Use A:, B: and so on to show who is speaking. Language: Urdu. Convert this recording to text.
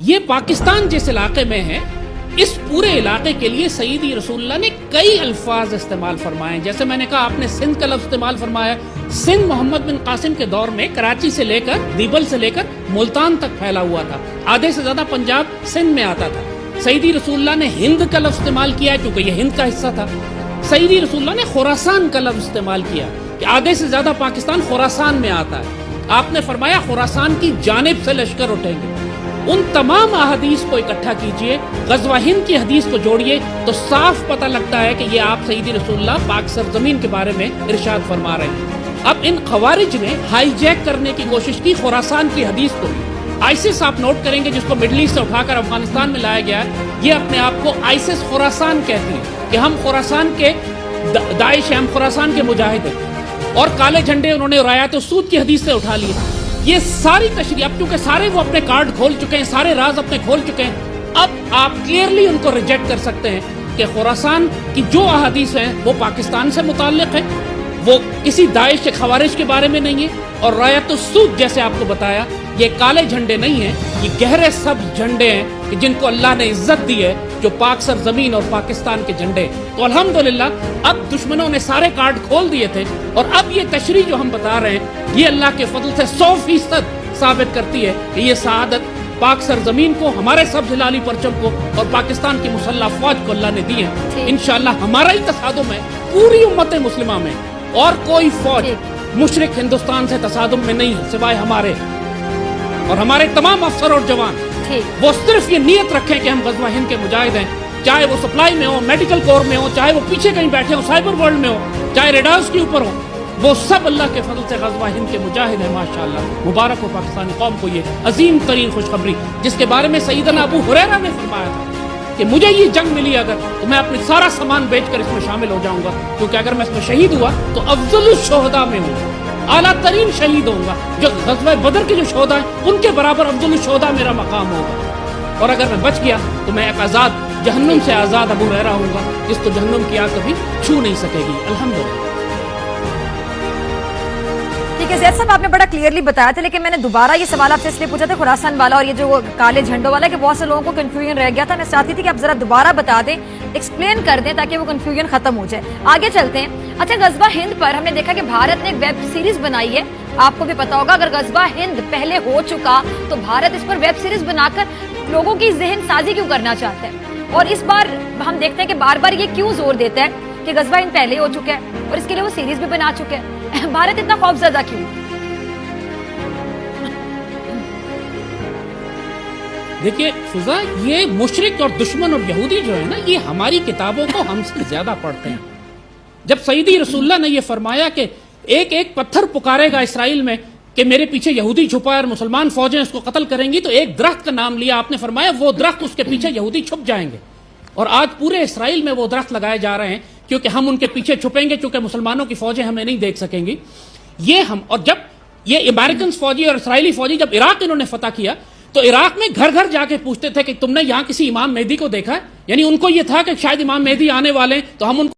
A: یہ پاکستان جس علاقے میں ہے اس پورے علاقے کے لیے سیدی رسول اللہ نے کئی الفاظ استعمال فرمائے ہیں. جیسے میں نے کہا آپ نے سندھ کا لفظ استعمال فرمایا. سندھ محمد بن قاسم کے دور میں کراچی سے لے کر دیبل سے لے کر ملتان تک پھیلا ہوا تھا. آدھے سے زیادہ پنجاب سندھ میں آتا تھا. سیدی رسول اللہ نے ہند کا لفظ استعمال کیا ہے کیونکہ یہ ہند کا حصہ تھا. سیدی رسول اللہ نے خراسان کا لفظ استعمال کیا کہ آدھے سے زیادہ پاکستان خراسان میں آتا ہے. آپ نے فرمایا خراسان کی جانب سے لشکر اٹھیں گے. ان تمام احادیث کو اکٹھا کیجئے, غزوہ ہند کی حدیث کو جوڑیے تو صاف پتہ لگتا ہے کہ یہ آپ سیدی رسول اللہ پاک سرزمین کے بارے میں ارشاد فرما رہے ہیں. اب ان خوارج نے ہائی جیک کرنے کی کوشش کی خراسان کی حدیث کو. آئسس آپ نوٹ کریں گے جس کو مڈل ایسٹ سے اٹھا کر افغانستان میں لایا گیا ہے, یہ اپنے آپ کو آئسس خراسان کہتی ہے کہ ہم خراسان کے داعش ہیں, ہم خراسان کے مجاہد ہیں. اور کالے جھنڈے انہوں نے رایات السود کی حدیث سے اٹھا لیے. یہ ساری تشریح اب چونکہ سارے وہ اپنے کارڈ کھول چکے ہیں, سارے راز اپنے کھول چکے ہیں, اب آپ کلیئرلی ان کو ریجیکٹ کر سکتے ہیں کہ خراسان کی جو احادیث ہیں وہ پاکستان سے متعلق ہے, وہ کسی داعش کے خوارج کے بارے میں نہیں ہے. اور رایت السود جیسے آپ کو بتایا یہ کالے جھنڈے نہیں ہیں, یہ گہرے سبز جھنڈے ہیں کہ جن کو اللہ نے عزت دی ہے, جو پاک سرزمین اور پاکستان کے جھنڈے. تو الحمدللہ اب دشمنوں نے سارے کارڈ کھول دیے تھے اور اب یہ تشریح جو ہم بتا رہے ہیں یہ اللہ کے فضل سے 100% ثابت کرتی ہے کہ یہ سعادت پاک سرزمین کو, ہمارے سبز ہلالی پرچم کو اور پاکستان کی مسلح فوج کو اللہ نے دی ہے. انشاءاللہ ہمارا ہی تصادم ہے پوری امت مسلمہ میں, اور کوئی فوج مشرق ہندوستان سے تصادم میں نہیں ہے سوائے ہمارے. اور ہمارے تمام افسر اور جوان وہ صرف یہ نیت رکھیں کہ ہم غزوہ ہند کے مجاہد ہیں, چاہے وہ سپلائی میں ہو, میڈیکل کور میں ہو, چاہے وہ پیچھے کہیں بیٹھے ہو سائبر ورلڈ میں ہو, چاہے ریڈارز کے اوپر ہو, وہ سب اللہ کے فضل سے غزوہ ہند کے مجاہد ہیں. ماشاءاللہ مبارک ہو پاکستانی قوم کو یہ عظیم ترین خوشخبری جس کے بارے میں سیدنا ابو ہریرہ نے فرمایا تھا کہ مجھے یہ جنگ ملی اگر تو میں اپنے سارا سامان بیچ کر اس میں شامل ہو جاؤں گا, کیونکہ اگر میں اس میں شہید ہوا تو افضل الشہداء میں ہوں, اعلیٰ ترین شہید ہوں گا. جو غزوہ بدر کے جو شہداء ہیں ان کے برابر افضل الشہداء میرا مقام ہوگا. اور اگر میں بچ گیا تو میں ایک آزاد, جہنم سے آزاد ابو ہریرہ ہوں گا جس کو جہنم کی آگ کبھی چھو نہیں سکے گی. الحمدللہ.
B: ٹھیک ہے زید صاحب, آپ نے بڑا کلیئرلی بتایا تھا, لیکن میں نے دوبارہ یہ سوال آپ سے اس لیے پوچھا تھا خراسان والا اور یہ جو کالے جھنڈوں والا کہ بہت سے لوگوں کو کنفیوژن رہ گیا تھا. میں چاہتی تھی کہ آپ ذرا دوبارہ بتا دیں, ایکسپلین کر دیں تاکہ وہ کنفیوژن ختم ہو جائے. آگے چلتے ہیں. اچھا, غزوہ ہند پر ہم نے دیکھا کہ بھارت نے ایک ویب سیریز بنائی ہے, آپ کو بھی پتا ہوگا. اگر غزوہ ہند پہلے ہو چکا تو بھارت اس پر ویب سیریز بنا کر لوگوں کی ذہن سازی کیوں کرنا چاہتا ہے؟ اور اس بار ہم دیکھتے ہیں کہ بار بار یہ کیوں زور دیتا ہے کہ غزوہ ہند پہلے ہو چکا ہے اور اس کے لیے وہ سیریز بھی بنا چکے ہیں. بھارت اتنا خوفزدہ کیوں؟
A: دیکھیے فضا, یہ مشرک اور دشمن اور یہودی جو ہے نا یہ ہماری کتابوں کو ہم سے زیادہ پڑھتے ہیں. جب سیدی رسول اللہ نے یہ فرمایا کہ ایک ایک پتھر پکارے گا اسرائیل میں کہ میرے پیچھے یہودی چھپا ہے اور مسلمان فوجیں اس کو قتل کریں گی, تو ایک درخت کا نام لیا آپ نے, فرمایا وہ درخت اس کے پیچھے یہودی چھپ جائیں گے. اور آج پورے اسرائیل میں وہ درخت لگائے جا رہے ہیں کیونکہ ہم ان کے پیچھے چھپیں گے, چونکہ مسلمانوں کی فوجیں ہمیں نہیں دیکھ سکیں گی. یہ ہم, اور جب یہ امریکن فوجی اور اسرائیلی فوجی جب عراق انہوں نے فتح کیا تو عراق میں گھر گھر جا کے پوچھتے تھے کہ تم نے یہاں کسی امام مہدی کو دیکھا ہے, یعنی ان کو یہ تھا کہ شاید امام مہدی آنے والے ہیں تو ہم ان کو